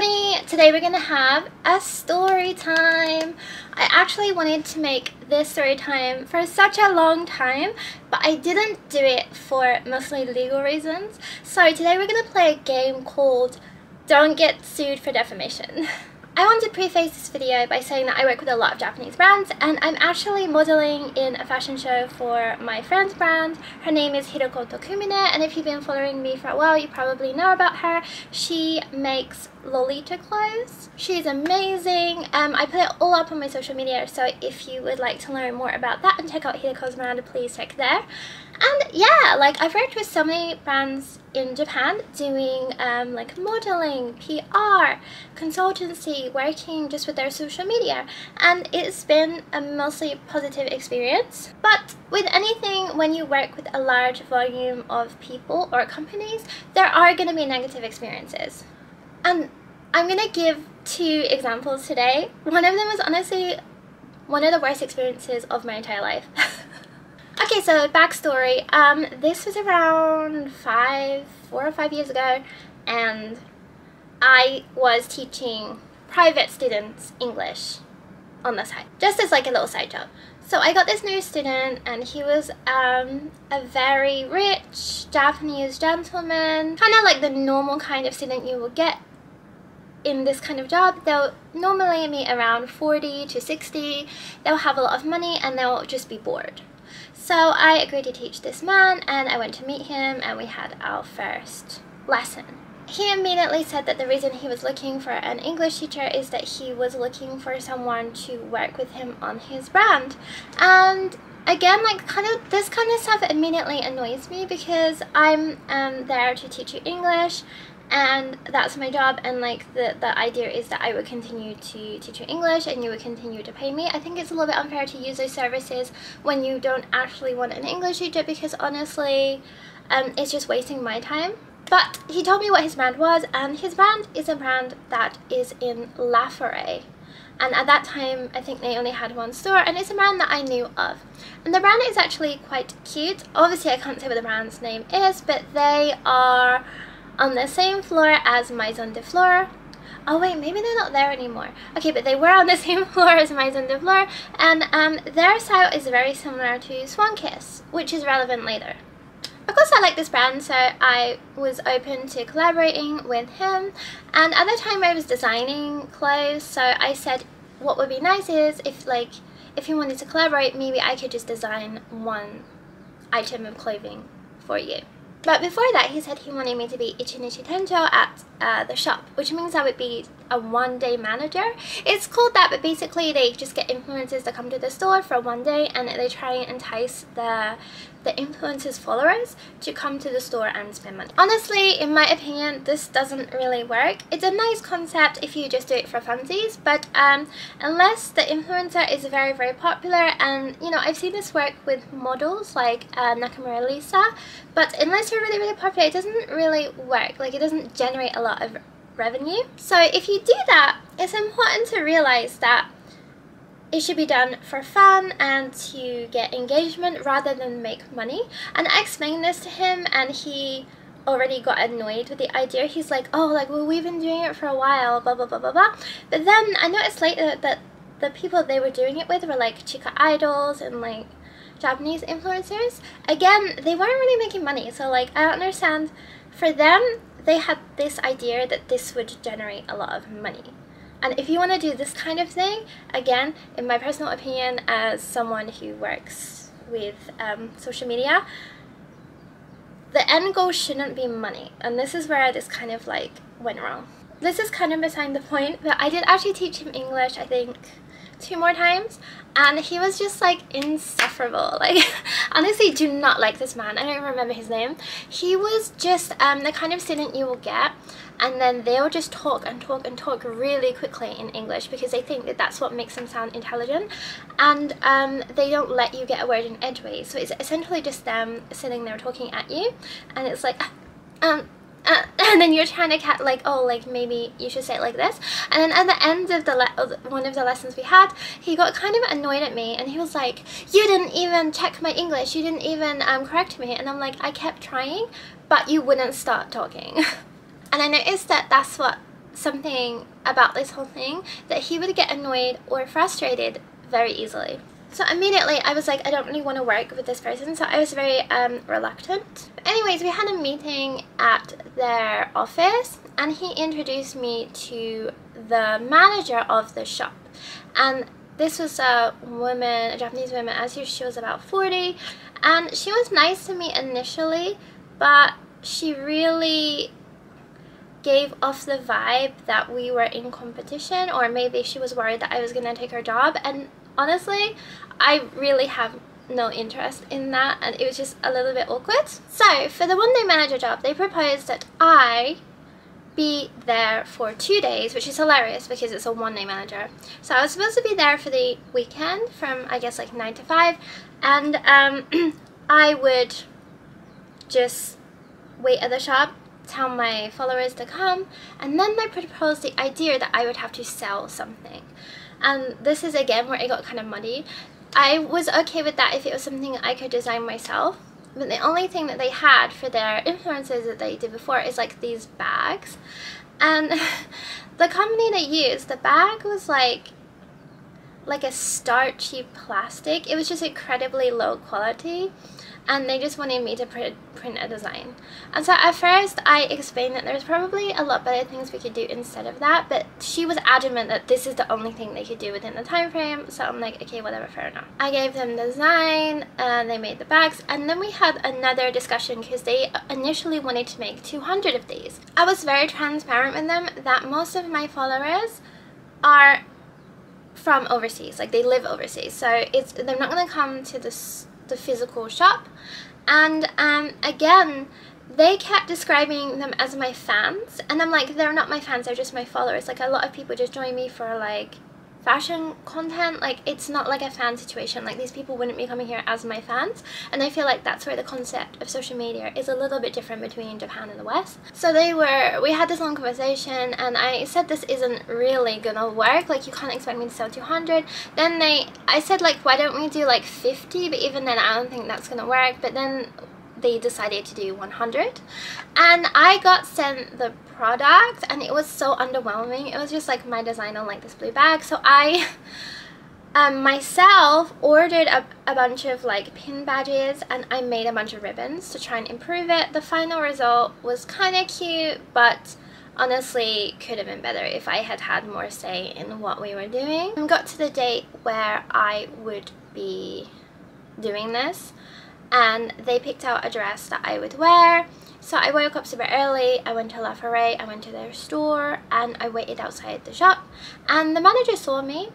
everybody! Today we're gonna have a story time. I actually wanted to make this story time for such a long time, but I didn't do it for mostly legal reasons. So today we're gonna play a game called Don't Get Sued for Defamation. I want to preface this video by saying that I work with a lot of Japanese brands, and I'm actually modeling in a fashion show for my friend's brand. Her name is Hiroko Tokumine, and if you've been following me for a while, you probably know about her. She makes Lolita clothes. She's amazing. I put it all up on my social media, so if you would like to learn more about that and check out Hiroko's brand, please check there. And yeah, like I've worked with so many brands in Japan doing like modeling, PR, consultancy, working just with their social media, and it's been a mostly positive experience. But with anything, when you work with a large volume of people or companies, there are going to be negative experiences. And I'm going to give 2 examples today. One of them was honestly one of the worst experiences of my entire life. Okay, so backstory. This was around 4 or 5 years ago, and I was teaching private students English on the side, just as like a little side job. So I got this new student, and he was a very rich Japanese gentleman, kind of like the normal kind of student you will get in this kind of job. They'll normally meet around 40 to 60, they'll have a lot of money, and they'll just be bored. So I agreed to teach this man, and I went to meet him, and we had our first lesson. He immediately said that the reason he was looking for an English teacher is that he was looking for someone to work with him on his brand. And again, like this kind of stuff immediately annoys me, because I'm there to teach you English, and that's my job, and like the idea is that I would continue to teach you English and you would continue to pay me. I think it's a little bit unfair to use those services when you don't actually want an English teacher, because honestly it's just wasting my time. But he told me what his brand was, and his brand is a brand that is in La Forêt. And at that time, I think they only had 1 store, and it's a brand that I knew of. And the brand is actually quite cute. Obviously, I can't say what the brand's name is, but they are on the same floor as Maison de Fleur. Oh wait, maybe they're not there anymore. Okay, but they were on the same floor as Maison de Fleur, and their style is very similar to Swan Kiss, which is relevant later. Of course, I like this brand, so I was open to collaborating with him. And at the time, I was designing clothes, so I said what would be nice is if he wanted to collaborate, maybe I could just design 1 item of clothing for you. But before that, he said he wanted me to be Ichinichi Tenjo at the shop, which means I would be a 1-day manager. It's called that, but basically they just get influencers to come to the store for 1 day, and they try and entice the influencers' followers to come to the store and spend money. Honestly, in my opinion, this doesn't really work. It's a nice concept if you just do it for funsies, but unless the influencer is very, very popular, and you know, I've seen this work with models like Nakamura Lisa, but unless you're really, really popular, it doesn't really work. Like, it doesn't generate a lot of revenue. So if you do that, it's important to realize that it should be done for fun and to get engagement rather than make money. And I explained this to him, and he already got annoyed with the idea. He's like, oh, like, well, we've been doing it for a while, blah, blah, blah, blah, blah. But then I noticed later that the people they were doing it with were like chica idols and like Japanese influencers. Again, they weren't really making money. So like, I don't understand. For them, they had this idea that this would generate a lot of money. And if you want to do this kind of thing, again, in my personal opinion, as someone who works with social media, the end goal shouldn't be money. And this is where this kind of like went wrong. This is kind of beside the point, but I did actually teach him English, I think 2 more times, and he was just like insufferable. Like, honestly, do not like this man. I don't remember his name. He was just the kind of student you will get, and then they'll just talk and talk and talk really quickly in English because they think that that's what makes them sound intelligent, and they don't let you get a word in edgeways. So it's essentially just them sitting there talking at you, and it's like and then you're trying to like, oh, like maybe you should say it like this. And then at the end of one of the lessons we had, he got kind of annoyed at me, and he was like, you didn't even check my English, you didn't even correct me. And I'm like, I kept trying, but you wouldn't start talking. And I noticed that that's what something about this whole thing, that he would get annoyed or frustrated very easily. So immediately I was like, I don't really want to work with this person, so I was very reluctant. But anyways, we had a meeting at their office and he introduced me to the manager of the shop. And this was a woman, a Japanese woman, as she was about 40, and she was nice to me initially, but she really gave off the vibe that we were in competition, or maybe she was worried that I was gonna take her job, and honestly, I really have no interest in that, and it was just a little bit awkward. So for the one-day manager job, they proposed that I be there for 2 days, which is hilarious because it's a one-day manager. So I was supposed to be there for the weekend from, I guess, like 9 to 5, and I would just wait at the shop, tell my followers to come, and then they proposed the idea that I would have to sell something. And this is again where it got kind of muddy. I was okay with that if it was something I could design myself, but the only thing that they had for their influencers that they did before is like these bags, and the company they used, the bag was like a starchy plastic. It was just incredibly low quality, and they just wanted me to print a design. And so at first I explained that there's probably a lot better things we could do instead of that, but she was adamant that this is the only thing they could do within the time frame. So I'm like, okay, whatever, fair enough. I gave them the design and they made the bags, and then we had another discussion because they initially wanted to make 200 of these. I was very transparent with them that most of my followers are from overseas, like they live overseas, so they're not going to come to the physical shop. And again, they kept describing them as my fans, and I'm like, they're not my fans, they're just my followers. Like, a lot of people just join me for like fashion content. Like, it's not like a fan situation. Like, these people wouldn't be coming here as my fans, and I feel like that's where the concept of social media is a little bit different between Japan and the West. So we had this long conversation, and I said this isn't really gonna work, like you can't expect me to sell 200. Then I said, like, why don't we do like 50, but even then I don't think that's gonna work. But then they decided to do 100, and I got sent the product, and it was so underwhelming. It was just like my design on like this blue bag. So I myself ordered a bunch of like pin badges, and I made a bunch of ribbons to try and improve it. The final result was kind of cute, but honestly could have been better if I had had more say in what we were doing. I got to the date where I would be doing this, and they picked out a dress that I would wear. So I woke up super early, I went to La Ferrée, I went to their store, and I waited outside the shop, and the manager saw me,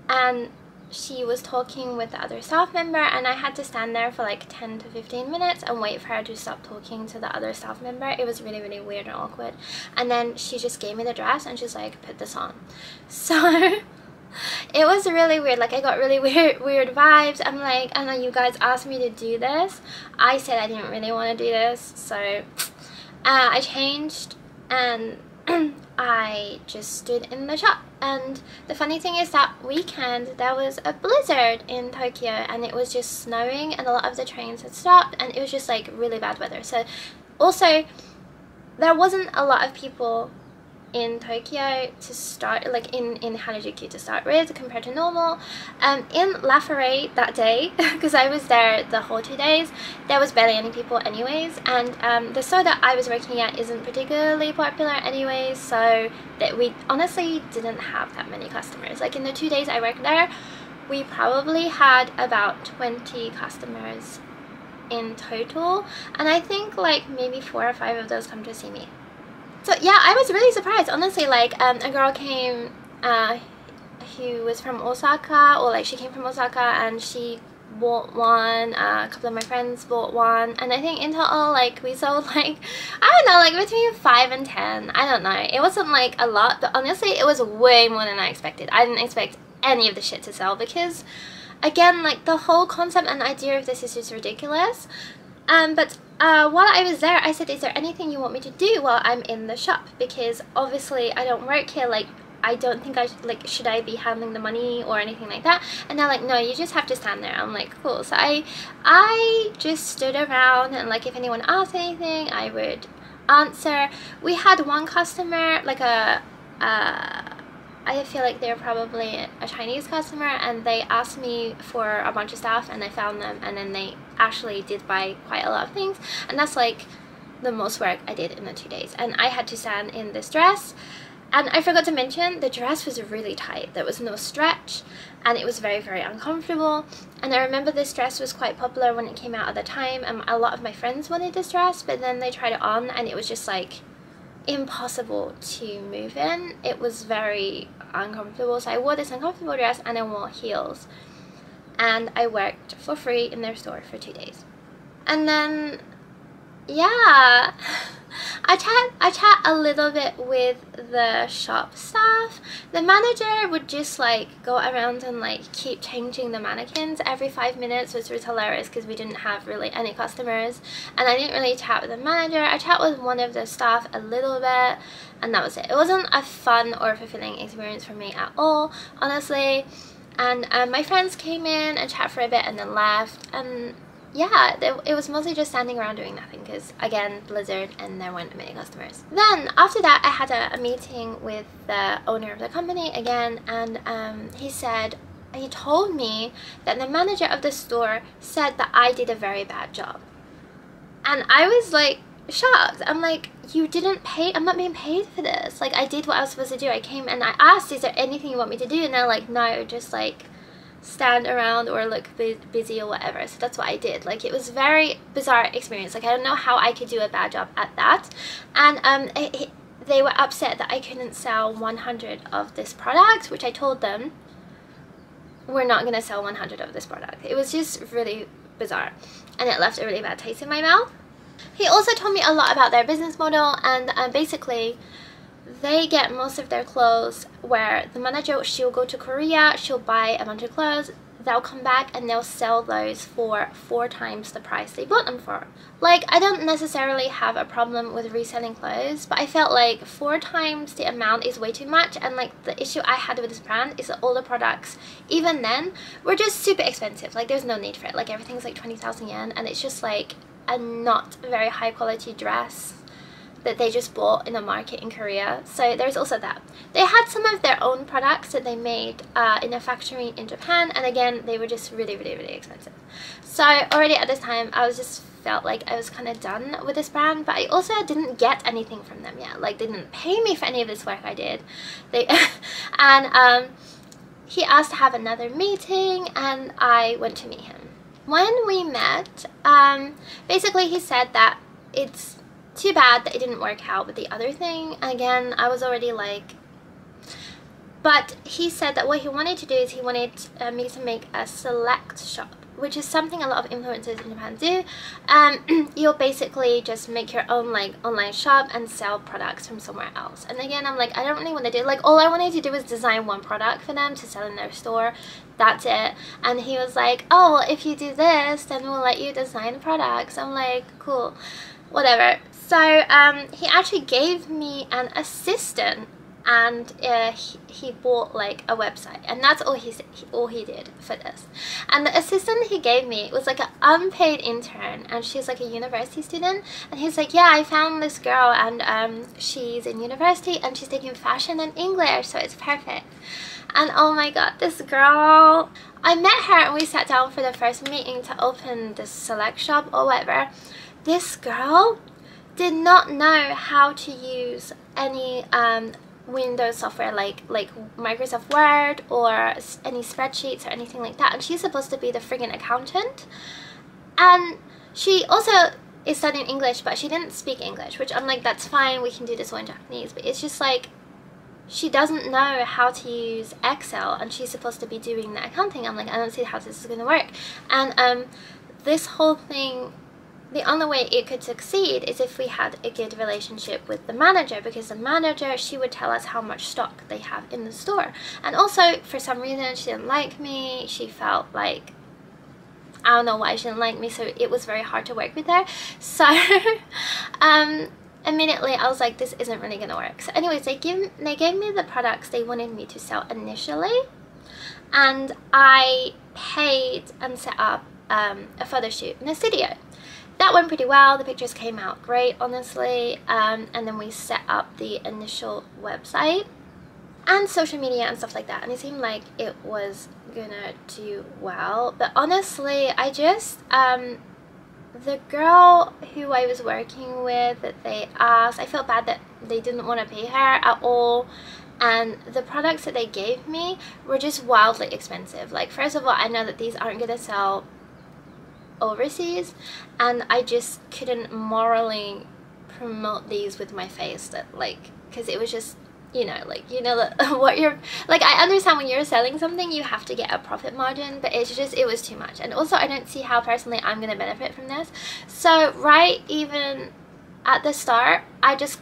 and she was talking with the other staff member, and I had to stand there for like 10 to 15 minutes and wait for her to stop talking to the other staff member. It was really, really weird and awkward. And then she just gave me the dress and she's like, put this on. So it was really weird. Like, I got really weird vibes. I'm like, I know you guys asked me to do this. I said I didn't really want to do this, so I changed and I just stood in the shop. And the funny thing is, that weekend there was a blizzard in Tokyo, and it was just snowing, and a lot of the trains had stopped, and it was just like really bad weather. So also there wasn't a lot of people in Tokyo to start, like in Harajuku to start with, compared to normal. In La Ferrée that day, because I was there the whole 2 days, there was barely any people anyways, and the store that I was working at isn't particularly popular anyways, so that we honestly didn't have that many customers. Like, in the 2 days I worked there, we probably had about 20 customers in total, and I think like maybe 4 or 5 of those come to see me. So yeah, I was really surprised, honestly. Like, a girl came who was from Osaka, or like she came from Osaka, and she bought one. A couple of my friends bought one, and I think in total, like, we sold like, I don't know, like between 5 and 10. I don't know. It wasn't like a lot, but honestly, it was way more than I expected. I didn't expect any of the shit to sell because, again, like, the whole concept and idea of this is just ridiculous. But while I was there, I said, is there anything you want me to do while I'm in the shop? Because obviously I don't work here, like, I don't think should I be handling the money or anything like that? And they're like, no, you just have to stand there. I'm like, cool. So I just stood around, and like, if anyone asked anything, I would answer. We had one customer, like I feel like they're probably a Chinese customer, and they asked me for a bunch of stuff and I found them, and then they actually did buy quite a lot of things, and that's like the most work I did in the 2 days. And I had to stand in this dress, and I forgot to mention the dress was really tight. There was no stretch and it was very, very uncomfortable. And I remember this dress was quite popular when it came out at the time, and a lot of my friends wanted this dress, but then they tried it on and it was just like impossible to move in. It was very uncomfortable, so I wore this uncomfortable dress and I wore heels, and I worked for free in their store for 2 days. And then yeah, I chat a little bit with the shop staff. The manager would just like go around and like keep changing the mannequins every 5 minutes, which was hilarious because we didn't have really any customers, and I didn't really chat with the manager. I chat with one of the staff a little bit, and that was it. It wasn't a fun or fulfilling experience for me at all, honestly. And my friends came in and chat for a bit and then left, and yeah, it was mostly just standing around doing nothing because, again, blizzard and there weren't many customers. Then after that I had a meeting with the owner of the company again, and he told me that the manager of the store said that I did a very bad job. And I was like shocked. I'm like, you didn't pay, I'm not being paid for this. Like, I did what I was supposed to do. I came and I asked, is there anything you want me to do? And they're like, no, just like stand around or look busy or whatever. So that's what I did. Like, it was a very bizarre experience. Like, I don't know how I could do a bad job at that. And they were upset that I couldn't sell 100 of this product, which I told them we're not gonna sell 100 of this product. It was just really bizarre, and it left a really bad taste in my mouth. He also told me a lot about their business model, and basically they get most of their clothes where the manager, she'll go to Korea, she'll buy a bunch of clothes, they'll come back and they'll sell those for 4 times the price they bought them for. Like, I don't necessarily have a problem with reselling clothes, but I felt like 4 times the amount is way too much. And like, the issue I had with this brand is that all the products, even then, were just super expensive. Like, there's no need for it. Like, everything's like 20,000 yen, and it's just like a not very high quality dress that they just bought in the market in Korea. So there's also that. They had some of their own products that they made in a factory in Japan, and again, they were just really, really, really expensive. So already at this time, I was just felt like I was kind of done with this brand, but I also didn't get anything from them yet. Like, they didn't pay me for any of this work I did. And he asked to have another meeting, and I went to meet him. When we met, basically he said that it's too bad that it didn't work out with the other thing. Again, I was already like, but he said that what he wanted to do is he wanted me to make a select shop, which is something a lot of influencers in Japan do. You'll basically just make your own like online shop and sell products from somewhere else. And again, I'm like, I don't really want to do, like, all I wanted to do was design one product for them to sell in their store. That's it. And he was like, oh, well, if you do this, then we'll let you design products. I'm like, cool, whatever. So he actually gave me an assistant, and he bought like a website, and that's all he did for this. And the assistant he gave me was like an unpaid intern, and she's like a university student. And he's like, yeah, I found this girl, and she's in university and she's taking fashion and English, so it's perfect. And oh my god, this girl, I met her and we sat down for the first meeting to open this select shop or whatever. This girl did not know how to use any Windows software like Microsoft Word or any spreadsheets or anything like that, and she's supposed to be the friggin' accountant. And she also is studying English, but she didn't speak English, which I'm like, that's fine, we can do this all in Japanese. But it's just like, she doesn't know how to use Excel, and she's supposed to be doing the accounting. I'm like, I don't see how this is gonna work. And this whole thing, the only way it could succeed is if we had a good relationship with the manager, because the manager, she would tell us how much stock they have in the store. And also, for some reason, she didn't like me. She felt like, I don't know why she didn't like me, so it was very hard to work with her. So immediately I was like, this isn't really gonna work. So anyways, they gave me the products they wanted me to sell initially, and I paid and set up a photo shoot in a studio. that went pretty well. The pictures came out great, honestly. And then we set up the initial website and social media and stuff like that, and it seemed like it was gonna do well. But honestly, I just the girl who I was working with, that they asked, I felt bad that they didn't want to pay her at all, and the products that they gave me were just wildly expensive. Like, first of all, I know that these aren't gonna sell overseas, and I just couldn't morally promote these with my face, that like, because it was just, you know, like, you know, that what you're like, I understand when you're selling something you have to get a profit margin, but it's just, it was too much. And also, I don't see how personally I'm gonna benefit from this. So right even at the start, I just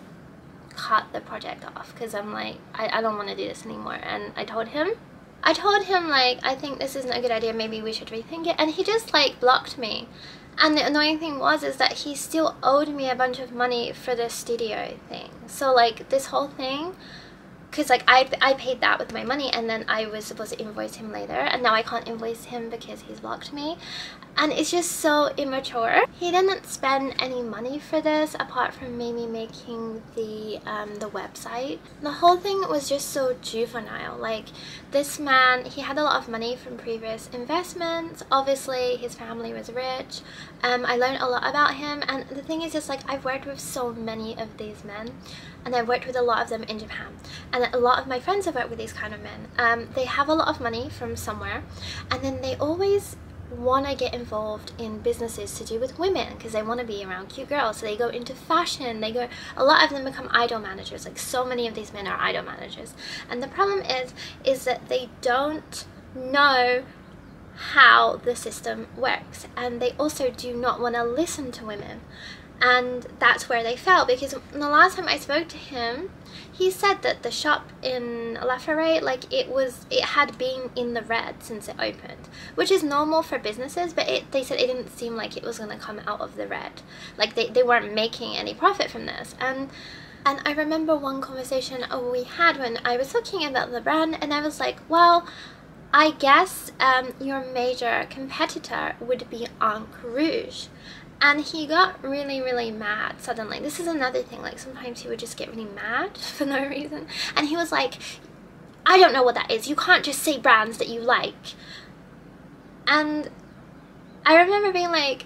cut the project off, because I'm like, I don't want to do this anymore. And I told him like, I think this isn't a good idea, maybe we should rethink it. And he just like blocked me. And the annoying thing was is that he still owed me a bunch of money for the studio thing. So like, this whole thing, because like I paid that with my money, and then I was supposed to invoice him later, and now I can't invoice him because he's blocked me. And it's just so immature. He didn't spend any money for this apart from maybe making the website. The whole thing was just so juvenile. Like, this man, he had a lot of money from previous investments. Obviously his family was rich. I learned a lot about him, and the thing is just like, I've worked with so many of these men, and I've worked with a lot of them in Japan, and a lot of my friends have worked with these kind of men. They have a lot of money from somewhere, and then they always want to get involved in businesses to do with women because they want to be around cute girls. So they go into fashion, a lot of them become idol managers. Like, so many of these men are idol managers, and the problem is that they don't know how the system works, and they also do not want to listen to women. And that's where they fell, because the last time I spoke to him, he said that the shop in La Ferrée, like, it had been in the red since it opened, which is normal for businesses, but they said it didn't seem like it was going to come out of the red. Like, they weren't making any profit from this. And I remember one conversation we had when I was talking about the brand, and I was like, well, I guess your major competitor would be Encre Rouge. And he got really, really mad suddenly. This is another thing, like, sometimes he would just get really mad for no reason. And he was like, I don't know what that is. You can't just say brands that you like. And I remember being like,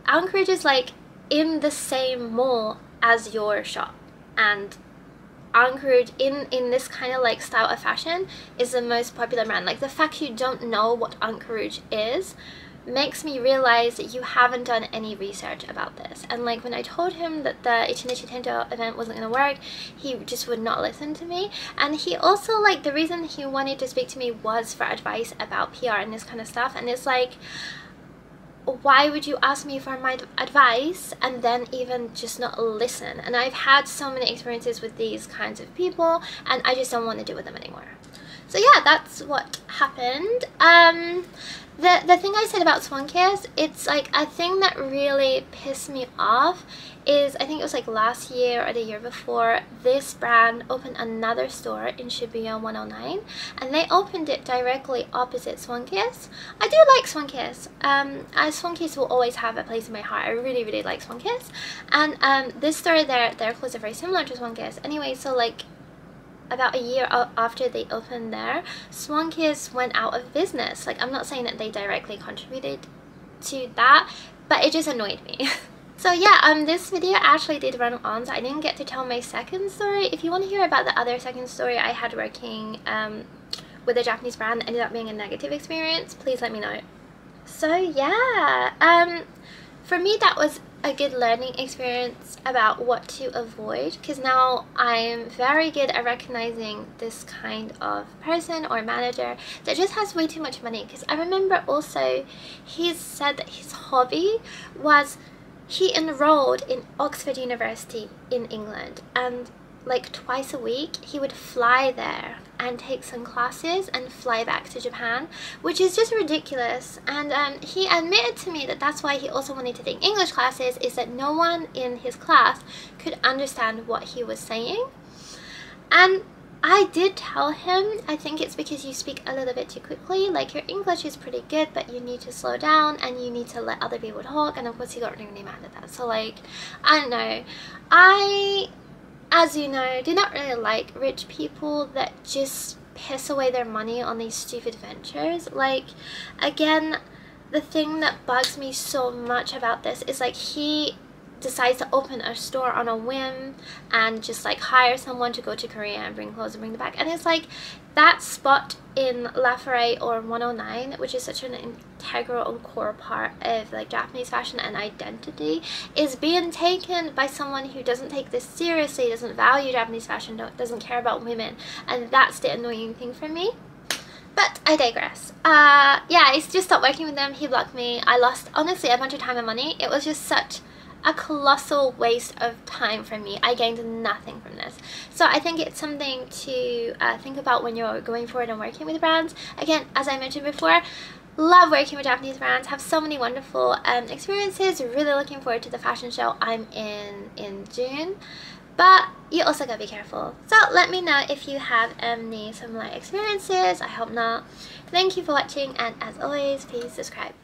Encre Rouge is like in the same mall as your shop. And Encre Rouge in this kind of like style of fashion is the most popular brand. Like, the fact you don't know what Encre Rouge is makes me realize that you haven't done any research about this. And like, when I told him that the Ichinichi Tento event wasn't going to work, he just would not listen to me. And he also, like, the reason he wanted to speak to me was for advice about PR and this kind of stuff. And it's like, why would you ask me for my advice and then even just not listen? And I've had so many experiences with these kinds of people, and I just don't want to deal with them anymore. So yeah, that's what happened. The thing I said about Swankies, it's like a thing that really pissed me off is, I think it was like last year or the year before, this brand opened another store in Shibuya 109, and they opened it directly opposite Swankies. I do like Swankies. Swankies will always have a place in my heart. I really, really like Swankies. And this store, their clothes are very similar to Swankies. Anyway, so like, about a year after they opened there, Swankies went out of business. Like, I'm not saying that they directly contributed to that, but it just annoyed me. So yeah, this video actually did run on, so I didn't get to tell my second story. If you want to hear about the other second story I had working with a Japanese brand, ended up being a negative experience, please let me know. So yeah, for me that was a good learning experience about what to avoid, because now I'm very good at recognizing this kind of person or manager that just has way too much money. Because I remember also he said that his hobby was, he enrolled in Oxford University in England, and like twice a week he would fly there and take some classes and fly back to Japan, which is just ridiculous. And he admitted to me that that's why he also wanted to take English classes, is that no one in his class could understand what he was saying. And I did tell him, I think it's because you speak a little bit too quickly, like your English is pretty good but you need to slow down and you need to let other people talk, and of course he got really mad at that. So like, I don't know, I, as you know, do not really like rich people that just piss away their money on these stupid ventures. Like, again, the thing that bugs me so much about this is like he decides to open a store on a whim and just like hire someone to go to Korea and bring clothes and bring them back, and it's like that spot in La Ferrée or 109, which is such an integral and core part of like Japanese fashion and identity, is being taken by someone who doesn't take this seriously, doesn't value Japanese fashion, doesn't care about women, and that's the annoying thing for me. But I digress. Yeah, I just stopped working with them. He blocked me. I lost, honestly, a bunch of time and money. It was just such a colossal waste of time for me. I gained nothing from this. So I think it's something to think about when you're going forward and working with brands. Again, as I mentioned before, love working with Japanese brands, have so many wonderful experiences. Really looking forward to the fashion show I'm in June. But you also gotta be careful. So let me know if you have any similar experiences. I hope not. Thank you for watching, and as always, please subscribe.